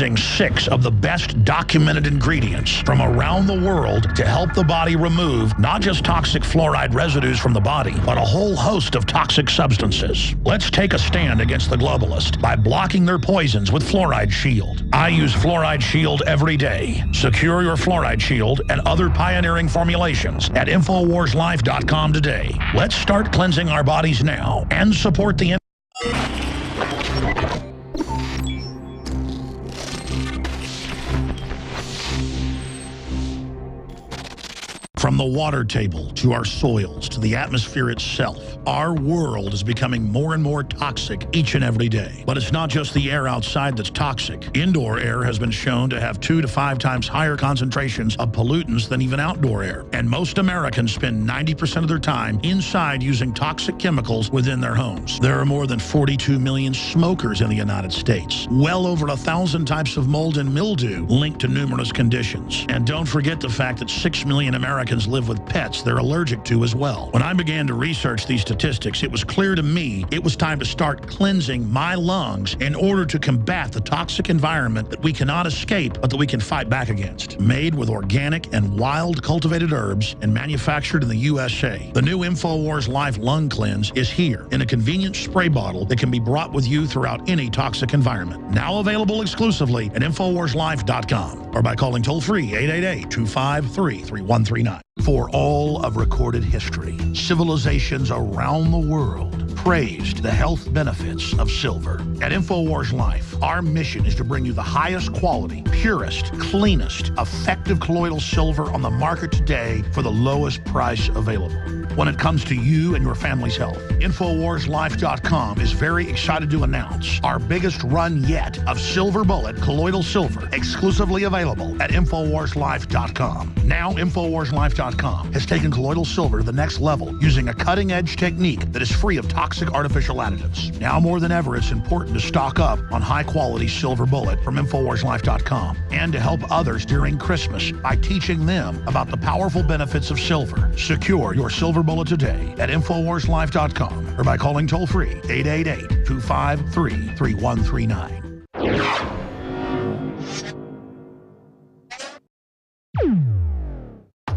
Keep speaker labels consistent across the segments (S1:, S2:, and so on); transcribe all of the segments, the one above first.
S1: Using 6 of the best documented ingredients from around the world to help the body remove not just toxic fluoride residues from the body, but a whole host of toxic substances. Let's take a stand against the globalists by blocking their poisons with Fluoride Shield. I use Fluoride Shield every day. Secure your Fluoride Shield and other pioneering formulations at INFOWARSLife.com today. Let's start cleansing our bodies now and support the From the water table to our soils to the atmosphere itself, our world is becoming more and more toxic each and every day. But it's not just the air outside that's toxic. Indoor air has been shown to have 2 to 5 times higher concentrations of pollutants than even outdoor air. And most Americans spend 90% of their time inside using toxic chemicals within their homes. There are more than 42 million smokers in the United States. Well over 1,000 types of mold and mildew linked to numerous conditions. And don't forget the fact that 6 million Americans live with pets they're allergic to as well. When I began to research these statistics, it was clear to me it was time to start cleansing my lungs in order to combat the toxic environment that we cannot escape, but that we can fight back against. Made with organic and wild cultivated herbs and manufactured in the USA, the new INFOWARS Life Lung Cleanse is here in a convenient spray bottle that can be brought with you throughout any toxic environment. Now available exclusively at INFOWARSLife.com or by calling toll-free 888-253-3139. For all of recorded history, civilizations around the world praised the health benefits of silver. At INFOWARS Life, our mission is to bring you the highest quality, purest, cleanest, effective colloidal silver on the market today for the lowest price available. When it comes to you and your family's health, INFOWARSLife.com is very excited to announce our biggest run yet of Silver Bullet colloidal silver, exclusively available at INFOWARSLife.com. Now, INFOWARSLife.com has taken colloidal silver to the next level using a cutting-edge technique that is free of toxic artificial additives. Now more than ever, it's important to stock up on high-quality Silver Bullet from INFOWARSLife.com and to help others during Christmas by teaching them about the powerful benefits of silver. Secure your Silver Bullet today at INFOWARSLife.com or by calling toll-free 888-253-3139.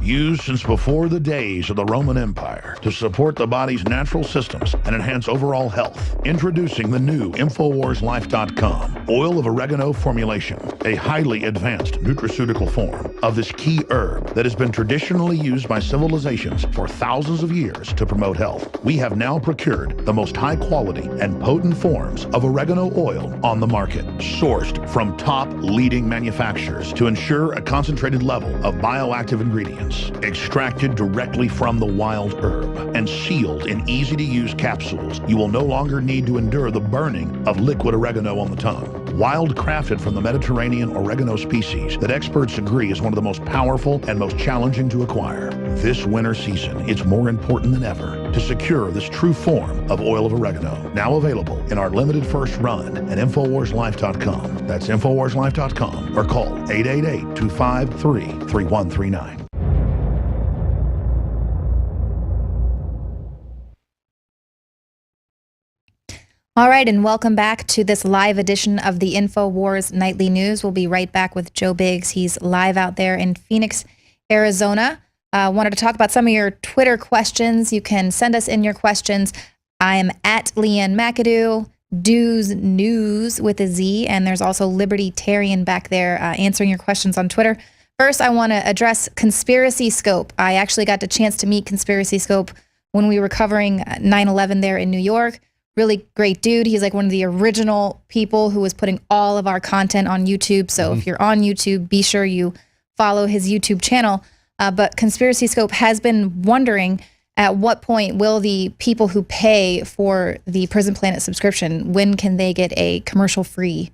S1: Used since before the days of the Roman Empire to support the body's natural systems and enhance overall health. Introducing the new INFOWARSLife.com oil of oregano formulation, a highly advanced nutraceutical form of this key herb that has been traditionally used by civilizations for thousands of years to promote health. We have now procured the most high quality and potent forms of oregano oil on the market, sourced from top leading manufacturers to ensure a concentrated level of bioactive ingredients, extracted directly from the wild herb and sealed in easy-to-use capsules. You will no longer need to endure the burning of liquid oregano on the tongue. Wild crafted from the Mediterranean oregano species that experts agree is one of the most powerful and most challenging to acquire. This winter season, it's more important than ever to secure this true form of oil of oregano. Now available in our limited first run at INFOWARSLife.com. That's INFOWARSLife.com or call 888-253-3139.
S2: All right, and welcome back to this live edition of the InfoWars Nightly News. We'll be right back with Joe Biggs. He's live out there in Phoenix, Arizona. Wanted to talk about some of your Twitter questions. You can send us in your questions. I am at Leanne McAdoo, Do's News with a Z, and there's also Libertarian back there answering your questions on Twitter. First, I want to address Conspiracy Scope. I actually got the chance to meet Conspiracy Scope when we were covering 9/11 there in New York. Really great dude. He's like one of the original people who was putting all of our content on YouTube. So if you're on YouTube, be sure you follow his YouTube channel. But Conspiracy Scope has been wondering at what point will the people who pay for the Prison Planet subscription, when can they get a commercial-free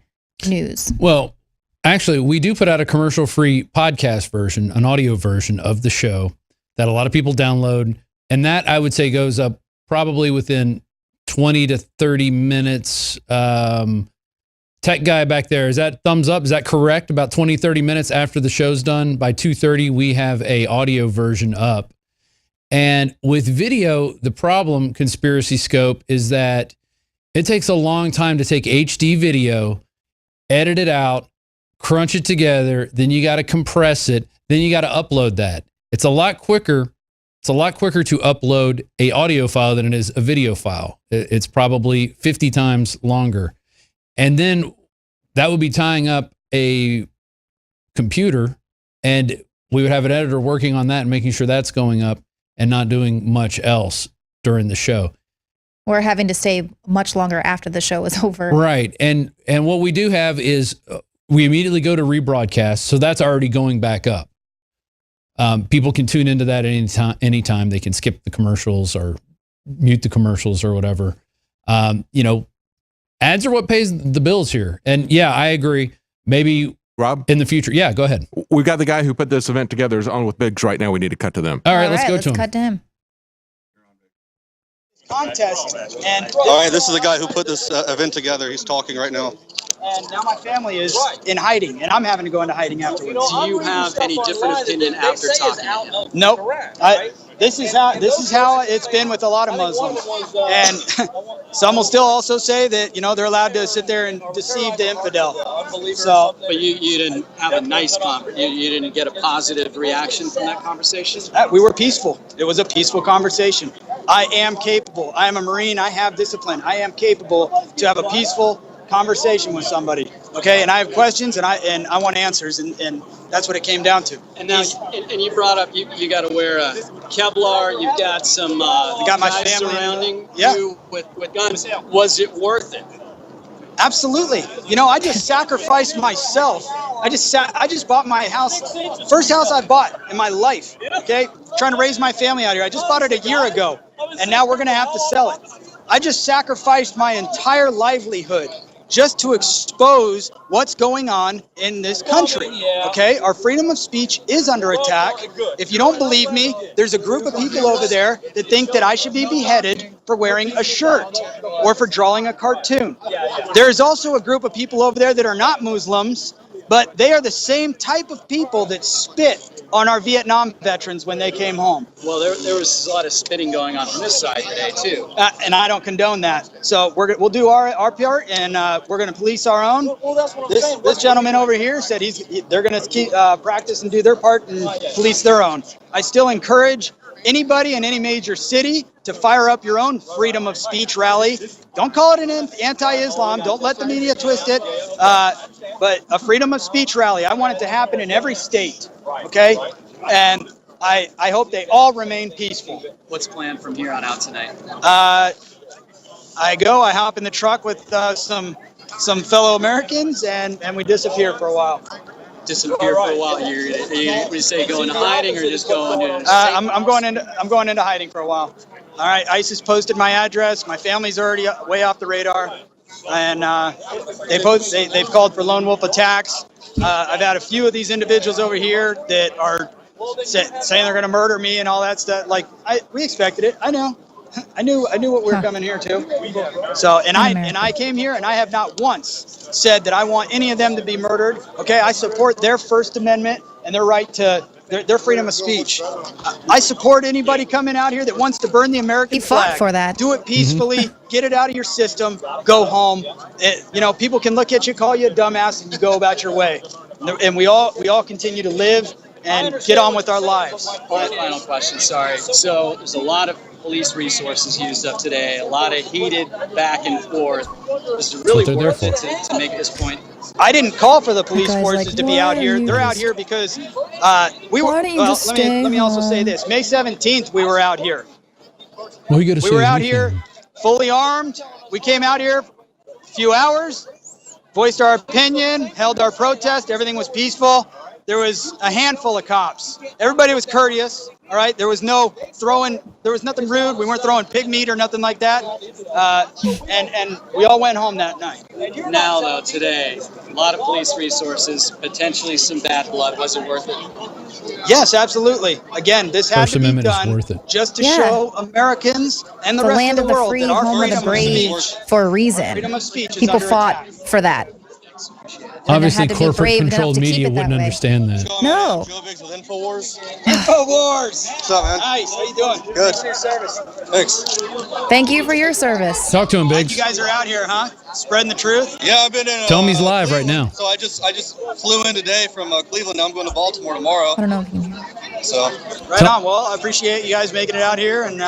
S2: news?
S3: Well, actually, we do put out a commercial-free podcast version, an audio version of the show that a lot of people download. And that, I would say, goes up probably within 20 to 30 minutes. Tech guy back there, is that thumbs up? Is that correct? About 20, 30 minutes after the show's done, by 2:30, we have a audio version up. And with video, the problem, Conspiracy Scope, is that it takes a long time to take HD video, edit it out, crunch it together, then you got to compress it, then you got to upload that. It's a lot quicker. It's a lot quicker to upload a audio file than it is a video file. It's probably 50 times longer. And then that would be tying up a computer, and we would have an editor working on that and making sure that's going up and not doing much else during the show.
S2: Or having to stay much longer after the show is over.
S3: Right. And what we do have is we immediately go to rebroadcast. So that's already going back up. People can tune into that anytime. They can skip the commercials or mute the commercials or whatever. Ads are what pays the bills here. And yeah, I agree. Maybe
S4: Rob,
S3: in the future. Yeah, go ahead.
S4: We've got the guy who put this event together is on with Biggs right now. We need to cut to them.
S3: All right, let's go to him.
S2: Cut to him.
S5: Contest. And
S6: all right, this is the guy who put this event together. He's talking right now.
S5: And now my family is in hiding, and I'm having to go into hiding afterwards.
S7: Do you have any different opinion after talking to him?
S5: Nope. This is how it's been with a lot of Muslims, and some will still also say that they're allowed to sit there and deceive the infidel. So,
S7: but you didn't have a nice conversation. You didn't get a positive reaction from that conversation.
S5: We were peaceful. It was a peaceful conversation. I am capable. I am a Marine. I have discipline. I am capable to have a peaceful conversation with somebody. Okay, and I have questions, and I want answers, and that's what it came down to.
S7: And now, and you brought up you got to wear a Kevlar. You've got some
S5: got my
S7: guys
S5: family
S7: surrounding you with guns. Was it worth it?
S5: Absolutely. I just sacrificed myself. I just bought my house, first house I bought in my life. Okay, trying to raise my family out here. I just bought it a year ago, and now we're gonna have to sell it. I just sacrificed my entire livelihood just to expose what's going on in this country, okay? Our freedom of speech is under attack. If you don't believe me, there's a group of people over there that think that I should be beheaded for wearing a shirt or for drawing a cartoon. There's also a group of people over there that are not Muslims, but they are the same type of people that spit on our Vietnam veterans when they came home.
S7: Well, there was a lot of spitting going on from this side today, too.
S5: And I don't condone that. So we'll do our part, and we're going to police our own. This gentleman over here said they're going to keep practice and do their part and police their own. I still encourage anybody in any major city to fire up your own freedom of speech rally. Don't call it an anti-Islam. Don't let the media twist it. But a freedom of speech rally. I want it to happen in every state. Okay? And I hope they all remain peaceful.
S7: What's planned from here on out tonight?
S5: I hop in the truck with some fellow Americans, and we disappear for a while.
S7: Disappear for a while. You say go into hiding or just go into?
S5: I'm going into hiding for a while. All right, ISIS posted my address. My family's already way off the radar, and they've called for lone wolf attacks. I've had a few of these individuals over here that are saying they're going to murder me and all that stuff. We expected it. I know. I knew what we were coming here to. So, and I came here, and I have not once said that I want any of them to be murdered. Okay, I support their First Amendment and their right to their freedom of speech. I support anybody coming out here that wants to burn the American flag.
S2: He fought for that.
S5: Do it peacefully. Get it out of your system. Go home. People can look at you, call you a dumbass, and you go about your way. And we all continue to live and get on with our lives.
S7: Final question, sorry. So there's a lot of police resources used up today, a lot of heated back and forth. Is it really worth it to make this point?
S5: I didn't call for the police forces to be out here. They're out here because we were. Well, let me also say this. May 17th, we were out here.
S3: Well, we
S5: were out here fully armed. We came out here a few hours, voiced our opinion, held our protest. Everything was peaceful. There was a handful of cops. Everybody was courteous. All right. There was no throwing. There was nothing rude. We weren't throwing pig meat or nothing like that. And we all went home that night.
S7: Now, though, today, a lot of police resources, potentially some bad blood. Was it worth it?
S5: Yes, absolutely. Again, this had to be done just to show Americans and the rest
S2: land
S5: of the world
S2: free,
S5: that our
S2: home of
S5: freedom
S2: the brave
S5: of speech,
S2: for a reason.
S5: freedom of speech is
S2: People
S5: under
S2: fought
S5: attack.
S2: for that.
S3: Obviously,
S2: had to be brave enough
S3: corporate-controlled
S2: to keep
S3: media
S2: it that
S3: wouldn't
S2: way.
S3: understand that.
S2: No.
S6: Joe Biggs with INFOWARS.
S5: InfoWars.
S6: What's up, man?
S5: Nice. How you doing?
S6: Good.
S5: Thanks for your service.
S6: Thanks.
S2: Thank you for your service.
S3: Talk to him,
S5: Glad you
S3: Biggs.
S5: guys are out here, huh? Spreading the truth.
S6: Yeah, I've been in.
S3: Tell him he's live right
S6: Cleveland.
S3: now.
S6: So I just flew in today from Cleveland. Now I'm going to Baltimore tomorrow.
S2: I don't know if you can hear.
S6: So
S5: Right on. Well, I appreciate you guys making it out here, and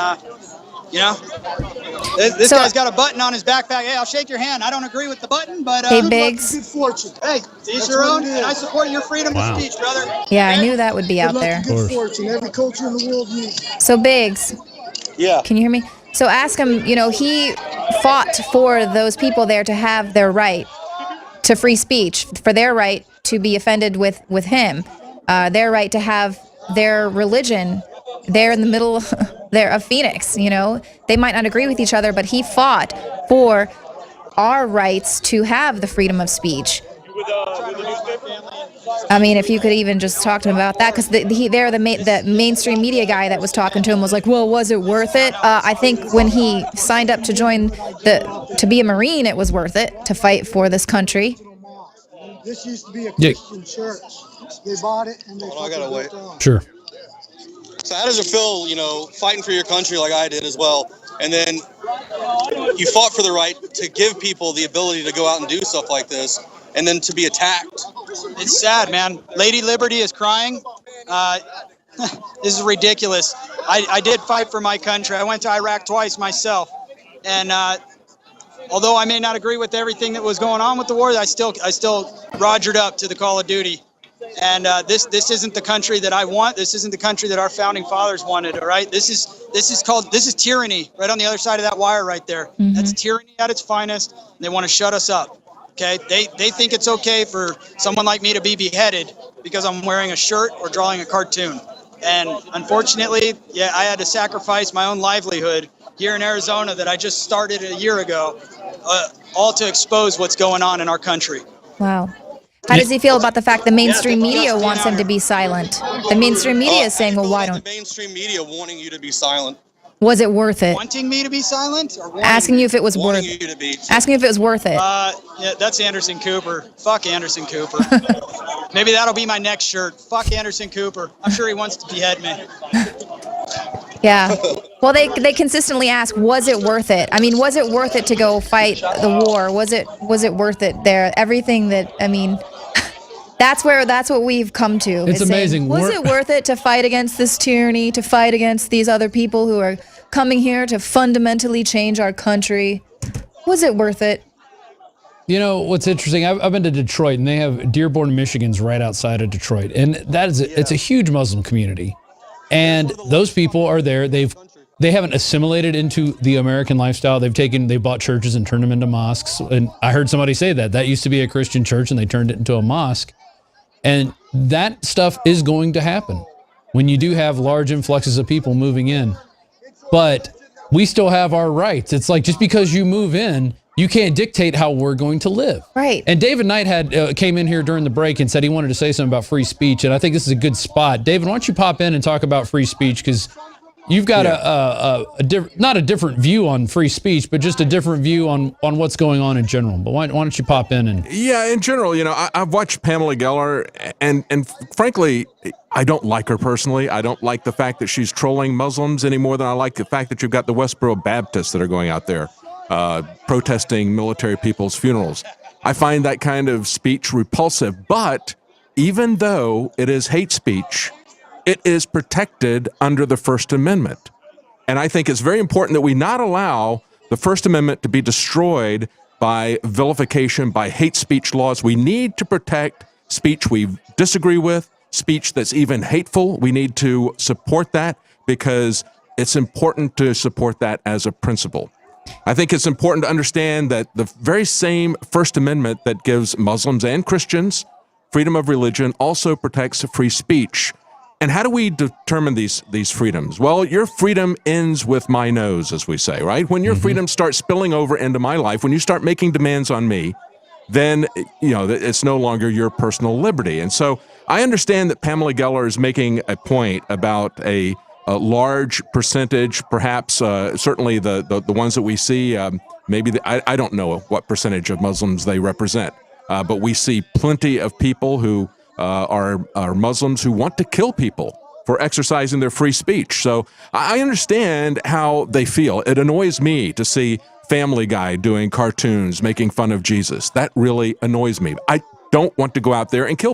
S5: this
S2: So-
S5: guy's got a button on his backpack. Hey, I'll shake your hand. I don't agree with the button, but
S2: Hey, Biggs.
S5: good fortune. Hey, to each your own, and I support your freedom
S3: Wow.
S5: of speech, brother.
S2: Yeah, I knew that would be out there.
S3: course.
S8: fortune. Every culture in the world needs.
S2: So Biggs,
S6: yeah.
S2: can you hear me? So ask him, he fought for those people there to have their right to free speech, for their right to be offended with him, their right to have their religion there in the middle there of Phoenix. They might not agree with each other, but he fought for our rights to have the freedom of speech. I mean, if you could even just talk to him about that, because the mainstream media guy that was talking to him was like, well, was it worth it? I think when he signed up to join to be a Marine, it was worth it to fight for this country.
S8: This used to be a
S3: Yeah.
S8: Christian church. They bought it and they
S6: Hold on, I gotta
S8: fucking
S6: wait.
S8: built it on.
S3: Sure.
S6: So how does it feel, fighting for your country like I did as well, and then you fought for the right to give people the ability to go out and do stuff like this, and then to be attacked?
S5: It's sad, man. Lady Liberty is crying. This is ridiculous. I did fight for my country. I went to Iraq twice myself, and although I may not agree with everything that was going on with the war, I still rogered up to the call of duty. And this isn't the country that I want. This isn't the country that our founding fathers wanted. All right, this is tyranny. Right on the other side of that wire, right there.
S2: Mm-hmm.
S5: That's tyranny at its finest. And they want to shut us up. Okay, they think it's okay for someone like me to be beheaded because I'm wearing a shirt or drawing a cartoon. And unfortunately, yeah, I had to sacrifice my own livelihood here in Arizona that I just started a year ago, all to expose what's going on in our country.
S2: Wow. How does he feel about the fact the mainstream media wants him to be silent? The mainstream media is saying, well, why don't...
S6: The mainstream media wanting you to be silent.
S2: Was it worth it?
S5: Wanting me to be silent? Or wanting
S2: Asking you if it was
S6: Wanting
S2: worth
S6: you to be.
S2: Asking you if it was worth it.
S5: Yeah, that's Anderson Cooper. Fuck Anderson Cooper. Maybe that'll be my next shirt. Fuck Anderson Cooper. I'm sure he wants to behead me.
S2: Yeah. Well, they consistently ask, was it worth it? I mean, was it worth it to go fight the war? Was it worth it there? Everything that, I mean, that's what we've come to.
S3: It's
S2: is saying,
S3: amazing.
S2: Was it worth it to fight against this tyranny, to fight against these other people who are coming here to fundamentally change our country? Was it worth it?
S3: What's interesting, I've been to Detroit, and they have Dearborn, Michigan's right outside of Detroit. And it's a huge Muslim community. And those people are there. They haven't assimilated into the American lifestyle. They bought churches and turned them into mosques. And I heard somebody say that used to be a Christian church and they turned it into a mosque. And that stuff is going to happen when you do have large influxes of people moving in. But we still have our rights. It's like, just because you move in, you can't dictate how we're going to live.
S2: Right.
S3: And David Knight came in here during the break and said he wanted to say something about free speech. And I think this is a good spot. David, why don't you pop in and talk about free speech? Because you've got not a different view on free speech, but just a different view on what's going on in general. But why don't you pop in and...
S4: Yeah, in general, I've watched Pamela Geller, and frankly, I don't like her personally. I don't like the fact that she's trolling Muslims any more than I like the fact that you've got the Westboro Baptists that are going out there protesting military people's funerals. I find that kind of speech repulsive, but even though it is hate speech, it is protected under the First Amendment. And I think it's very important that we not allow the First Amendment to be destroyed by vilification, by hate speech laws. We need to protect speech we disagree with, speech that's even hateful. We need to support that because it's important to support that as a principle. I think it's important to understand that the very same First Amendment that gives Muslims and Christians freedom of religion also protects free speech. And how do we determine these freedoms? Well, your freedom ends with my nose, as we say, right? When your freedom starts spilling over into my life, when you start making demands on me, then, it's no longer your personal liberty. And so I understand that Pamela Geller is making a point about a large percentage, perhaps certainly the ones that we see, maybe I don't know what percentage of Muslims they represent. but we see plenty of people who are Muslims who want to kill people for exercising their free speech. So I understand how they feel. It annoys me to see Family Guy doing cartoons making fun of Jesus. That really annoys me. I don't want to go out there and kill